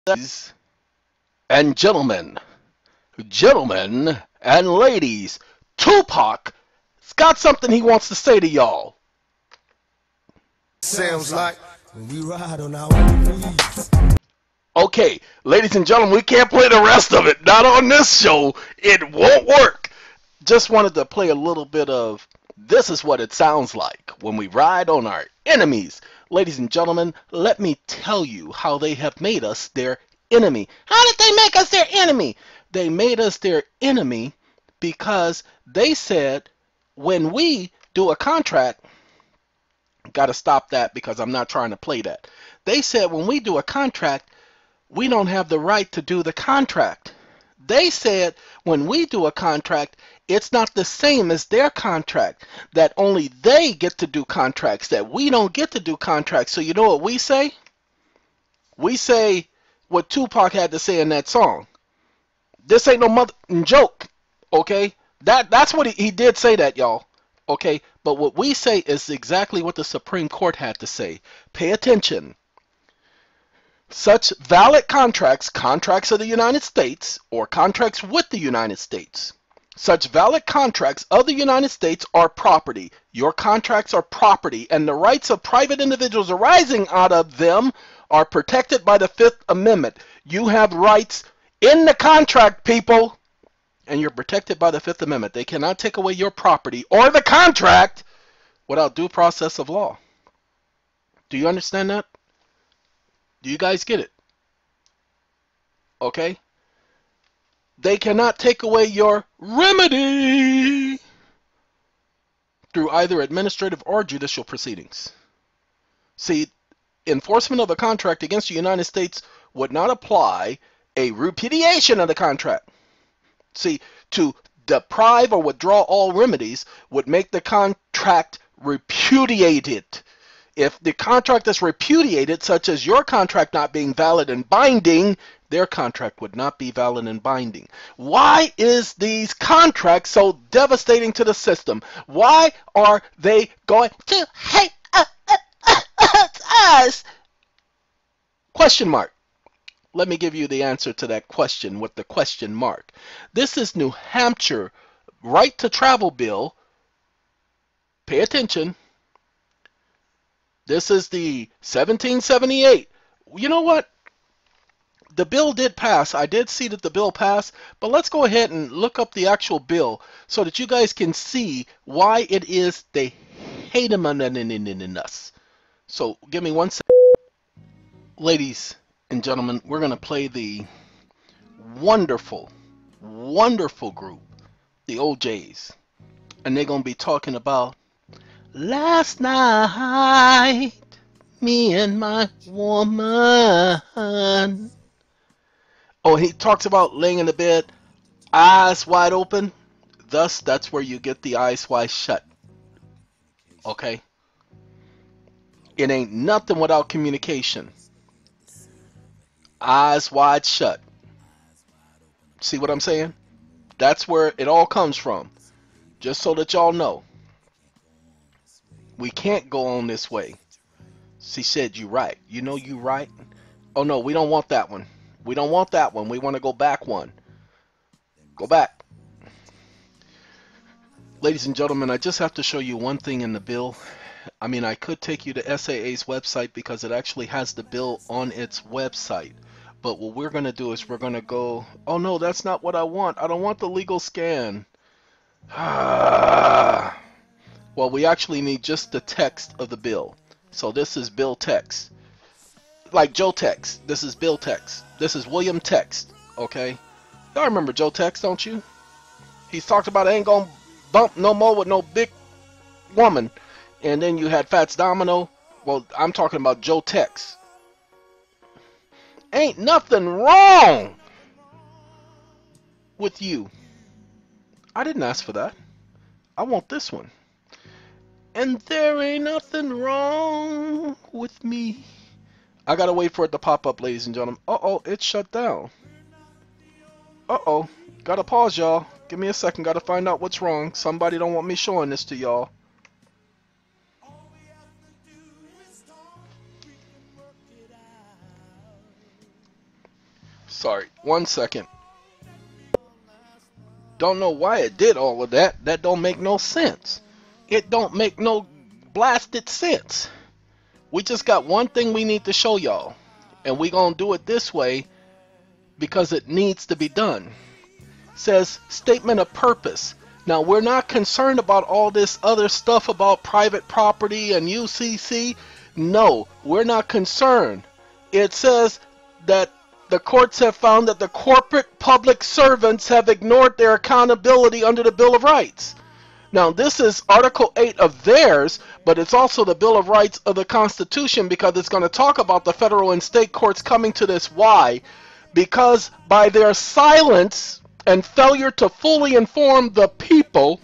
Ladies and gentlemen and ladies, Tupac's got something he wants to say to y'all. Sounds like when we ride on our knees. Okay, ladies and gentlemen, we can't play the rest of it. Not on this show. It won't work. Just wanted to play a little bit of this is what it sounds like when we ride on our enemies. Ladies and gentlemen, let me tell you how they have made us their enemy. How did they make us their enemy? They made us their enemy because they said when we do a contract, got to stop that because I'm not trying to play that. They said when we do a contract, we don't have the right to do the contract. They said when we do a contract, it's not the same as their contract, that only they get to do contracts, that we don't get to do contracts. So you know what we say? We say what Tupac had to say in that song. This ain't no mother joke, okay? That's what he did say that, y'all, okay? But what we say is exactly what the Supreme Court had to say. Pay attention. Such valid contracts, contracts of the United States, or contracts with the United States. Such valid contracts of the United States are property. Your contracts are property, and the rights of private individuals arising out of them are protected by the Fifth Amendment. You have rights in the contract, people, and you're protected by the Fifth Amendment. They cannot take away your property or the contract without due process of law. Do you understand that? Do you guys get it? Okay? They cannot take away your remedy through either administrative or judicial proceedings. See, enforcement of a contract against the United States would not apply a repudiation of the contract. See, to deprive or withdraw all remedies would make the contract repudiated. If the contract is repudiated, such as your contract not being valid and binding, their contract would not be valid and binding. Why is these contracts so devastating to the system? Why are they going to hate us? Question mark. Let me give you the answer to that question with the question mark. This is New Hampshire right to travel bill. Pay attention. This is the 1778. You know what? The bill did pass. I did see that the bill passed, but let's go ahead and look up the actual bill so that you guys can see why it is they hate them in us. So give me 1 second. Ladies and gentlemen, we're going to play the wonderful, wonderful group, the OJs. And they're going to be talking about last night, me and my woman. Oh, he talks about laying in the bed, eyes wide open. Thus, that's where you get the eyes wide shut. Okay? It ain't nothing without communication. Eyes wide shut. See what I'm saying? That's where it all comes from. Just so that y'all know. We can't go on this way. She said you right. You know you right. Oh no, we don't want that one. We don't want that one. We want to go back one. Go back. Ladies and gentlemen, I just have to show you one thing in the bill. I mean, I could take you to SAA's website because it actually has the bill on its website. But what we're going to do is we're going to go, oh no, that's not what I want. I don't want the legal scan. Well, we actually need just the text of the bill. So this is bill text. Like Joe text. This is bill text. This is William text. Okay? Y'all remember Joe text, don't you? He's talked about I ain't gonna bump no more with no big woman. And then you had Fats Domino. Well, I'm talking about Joe text. Ain't nothing wrong with you. I didn't ask for that. I want this one. And there ain't nothing wrong with me. I gotta wait for it to pop up, ladies and gentlemen. Uh-oh, it's shut down. Uh-oh. Gotta pause, y'all. Give me a second. Gotta find out what's wrong. Somebody don't want me showing this to y'all. Sorry, 1 second. Don't know why it did all of that. That don't make no sense. It don't make no blasted sense. We just got one thing we need to show y'all, and we gonna do it this way because it needs to be done. It says statement of purpose. Now, we're not concerned about all this other stuff about private property and UCC. No, we're not concerned. It says that the courts have found that the corporate public servants have ignored their accountability under the Bill of Rights. Now, this is Article 8 of theirs, but it's also the Bill of Rights of the Constitution, because it's going to talk about the federal and state courts coming to this. Why? Because by their silence and failure to fully inform the people,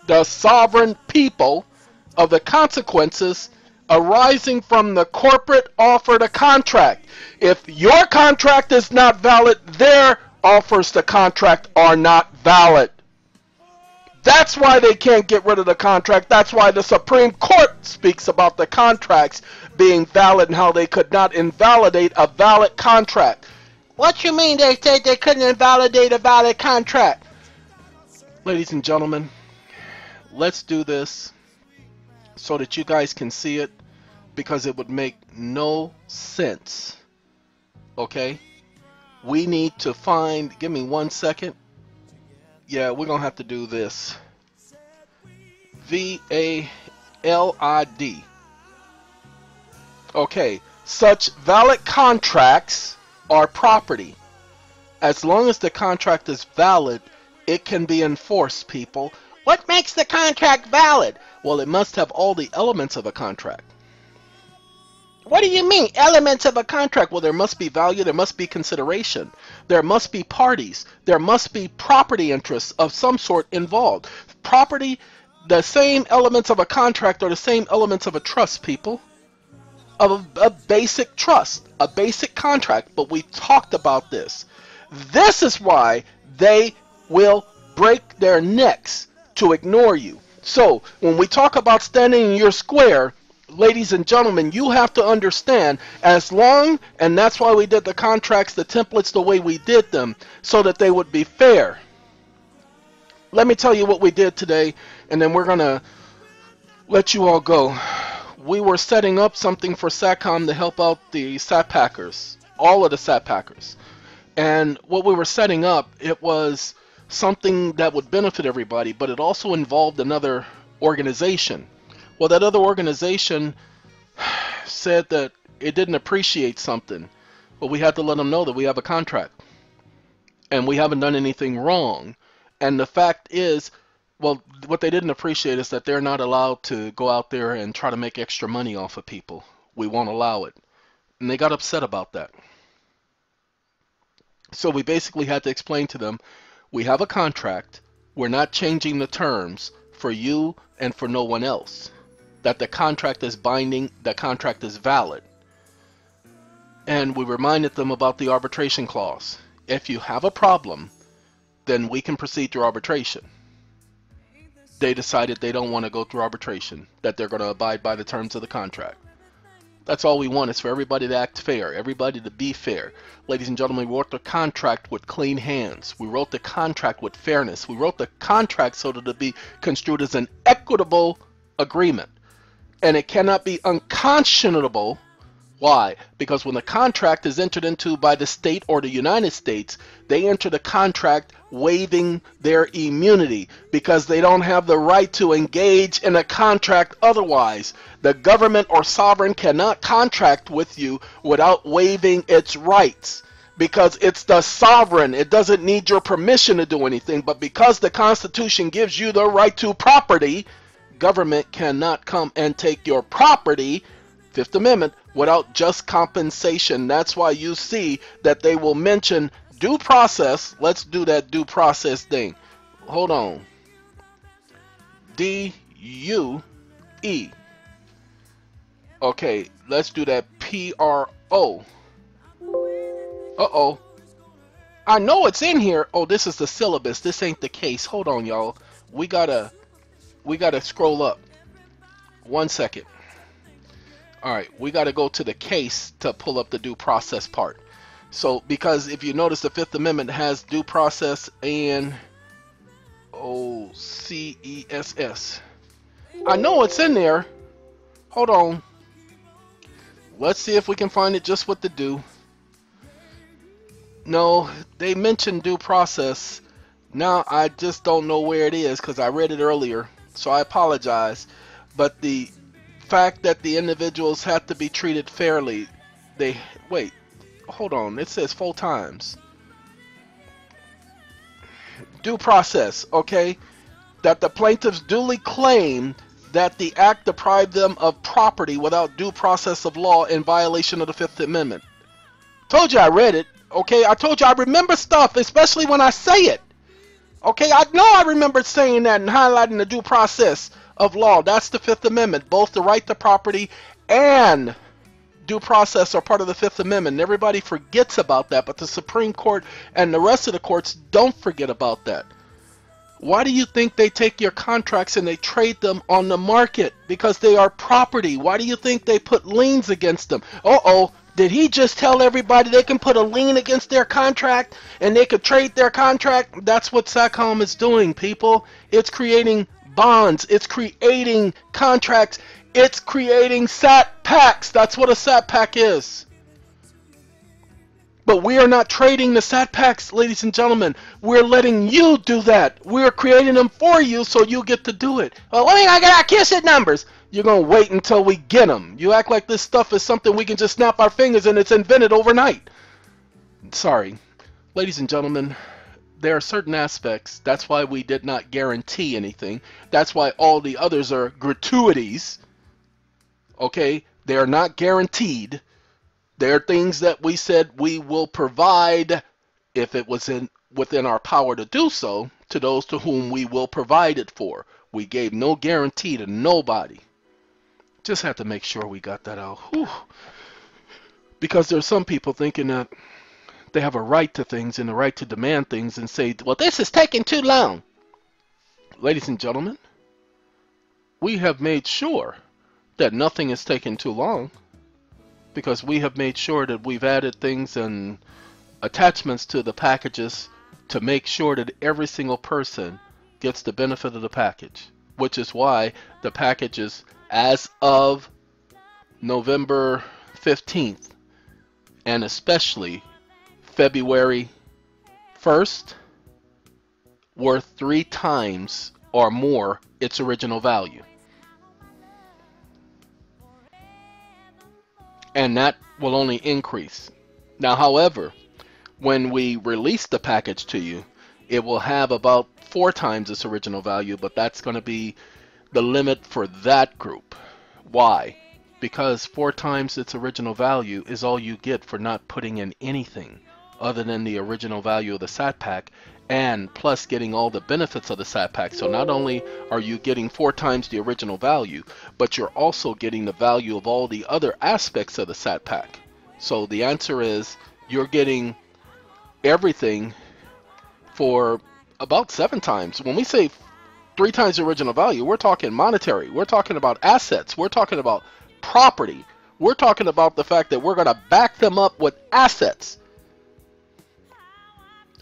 the sovereign people, of the consequences arising from the corporate offer to contract. If your contract is not valid, their offers to contract are not valid. That's why they can't get rid of the contract. That's why the Supreme Court speaks about the contracts being valid and how they could not invalidate a valid contract. What you mean they said they couldn't invalidate a valid contract? Ladies and gentlemen, let's do this so that you guys can see it, because it would make no sense. Okay? We need to find, give me 1 second. Yeah, we're going to have to do this. VALID. Okay, such valid contracts are property. As long as the contract is valid, it can be enforced, people. What makes the contract valid? Well, it must have all the elements of a contract. What do you mean, elements of a contract? Well, there must be value, there must be consideration, there must be parties, there must be property interests of some sort involved. Property, the same elements of a contract are the same elements of a trust, people. Of a basic trust, a basic contract, but we talked about this. This is why they will break their necks to ignore you. So, when we talk about standing in your square, ladies and gentlemen, you have to understand, as long, and that's why we did the contracts, the templates, the way we did them, so that they would be fair. Let me tell you what we did today, and then we're going to let you all go. We were setting up something for SATCOM to help out the SAT Packers, all of the SAT Packers. And what we were setting up, it was something that would benefit everybody, but it also involved another organization. Well, that other organization said that it didn't appreciate something. But we had to let them know that we have a contract. And we haven't done anything wrong. And the fact is, well, what they didn't appreciate is that they're not allowed to go out there and try to make extra money off of people. We won't allow it. And they got upset about that. So we basically had to explain to them, we have a contract. We're not changing the terms for you and for no one else. That the contract is binding, the contract is valid. And we reminded them about the arbitration clause. If you have a problem, then we can proceed through arbitration. They decided they don't want to go through arbitration, that they're going to abide by the terms of the contract. That's all we want, is for everybody to act fair, everybody to be fair. Ladies and gentlemen, we wrote the contract with clean hands. We wrote the contract with fairness. We wrote the contract so that it be construed as an equitable agreement. And it cannot be unconscionable. Why? Because when the contract is entered into by the state or the United States, they enter the contract waiving their immunity because they don't have the right to engage in a contract otherwise. The government or sovereign cannot contract with you without waiving its rights, because it's the sovereign. It doesn't need your permission to do anything, but because the Constitution gives you the right to property, government cannot come and take your property, Fifth Amendment, without just compensation. That's why you see that they will mention due process. Let's do that due process thing. Hold on. D-U-E. Okay, let's do that P-R-O. Uh-oh. I know it's in here. Oh, this is the syllabus. This ain't the case. Hold on, y'all. We gotta scroll up. 1 second. Alright, we gotta go to the case to pull up the due process part. So, because if you notice, the Fifth Amendment has due process and OCESS. I know it's in there. Hold on. Let's see if we can find it just with the due. No, they mentioned due process. Now I just don't know where it is because I read it earlier. So I apologize. But the fact that the individuals have to be treated fairly, they wait. Hold on. It says 4 times. Due process, okay? That the plaintiffs duly claim that the act deprived them of property without due process of law in violation of the Fifth Amendment. Told you I read it, okay? I told you I remember stuff, especially when I say it. Okay, I know I remember saying that and highlighting the due process of law. That's the Fifth Amendment. Both the right to property and due process are part of the Fifth Amendment. And everybody forgets about that, but the Supreme Court and the rest of the courts don't forget about that. Why do you think they take your contracts and they trade them on the market? Because they are property. Why do you think they put liens against them? Uh-oh, did he just tell everybody they can put a lien against their contract and they could trade their contract? That's what SATCOM is doing, people. It's creating bonds. It's creating contracts. It's creating SAT packs. That's what a SAT pack is. But we are not trading the SAT packs, ladies and gentlemen. We're letting you do that. We're creating them for you so you get to do it. Well, when I get our KISS numbers? You're going to wait until we get them. You act like this stuff is something we can just snap our fingers and it's invented overnight. Sorry. Ladies and gentlemen, there are certain aspects. That's why we did not guarantee anything. That's why all the others are gratuities. Okay? They are not guaranteed. There are things that we said we will provide if it was within our power to do so to those to whom we will provide it for. We gave no guarantee to nobody. Just have to make sure we got that out. Whew. Because there's some people thinking that they have a right to things and a right to demand things and say, well, this is taking too long. Ladies and gentlemen, we have made sure that nothing is taking too long. Because we have made sure that we've added things and attachments to the packages to make sure that every single person gets the benefit of the package. Which is why the packages, as of November 15th, and especially February 1st, were 3 times or more its original value. And that will only increase. Now, however, when we release the package to you, it will have about 4 times its original value, but that's going to be the limit for that group. Why? Because 4 times its original value is all you get for not putting in anything other than the original value of the SAT pack, and plus getting all the benefits of the SAT pack. So not only are you getting 4 times the original value, but you're also getting the value of all the other aspects of the SAT pack. So the answer is you're getting everything for about 7 times. When we say 3 times the original value, we're talking monetary. We're talking about assets. We're talking about property. We're talking about the fact that we're going to back them up with assets.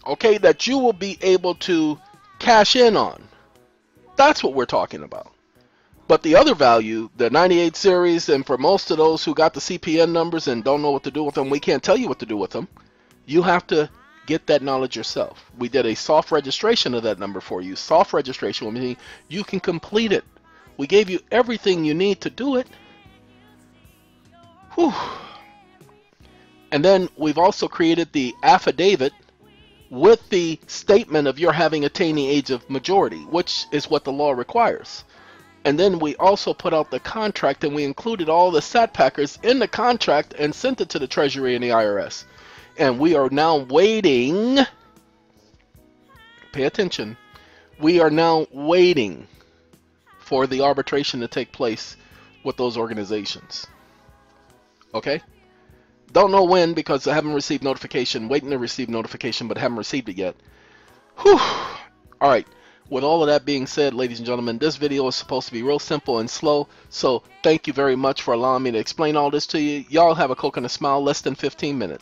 Okay, that you will be able to cash in on. That's what we're talking about. But the other value, the 98 series, and for most of those who got the CPN numbers and don't know what to do with them, we can't tell you what to do with them. You have to get that knowledge yourself. We did a soft registration of that number for you. Soft registration will mean you can complete it. We gave you everything you need to do it. Whew. And then we've also created the affidavit with the statement of your having attained the age of majority, which is what the law requires. And then we also put out the contract, and we included all the SAT packers in the contract and sent it to the Treasury and the IRS. And we are now waiting, pay attention, we are now waiting for the arbitration to take place with those organizations. Okay? Don't know when because I haven't received notification. Waiting to receive notification, but haven't received it yet. Whew. Alright, with all of that being said, ladies and gentlemen, this video is supposed to be real simple and slow. So thank you very much for allowing me to explain all this to you. Y'all have a coconut smile, less than 15 minutes.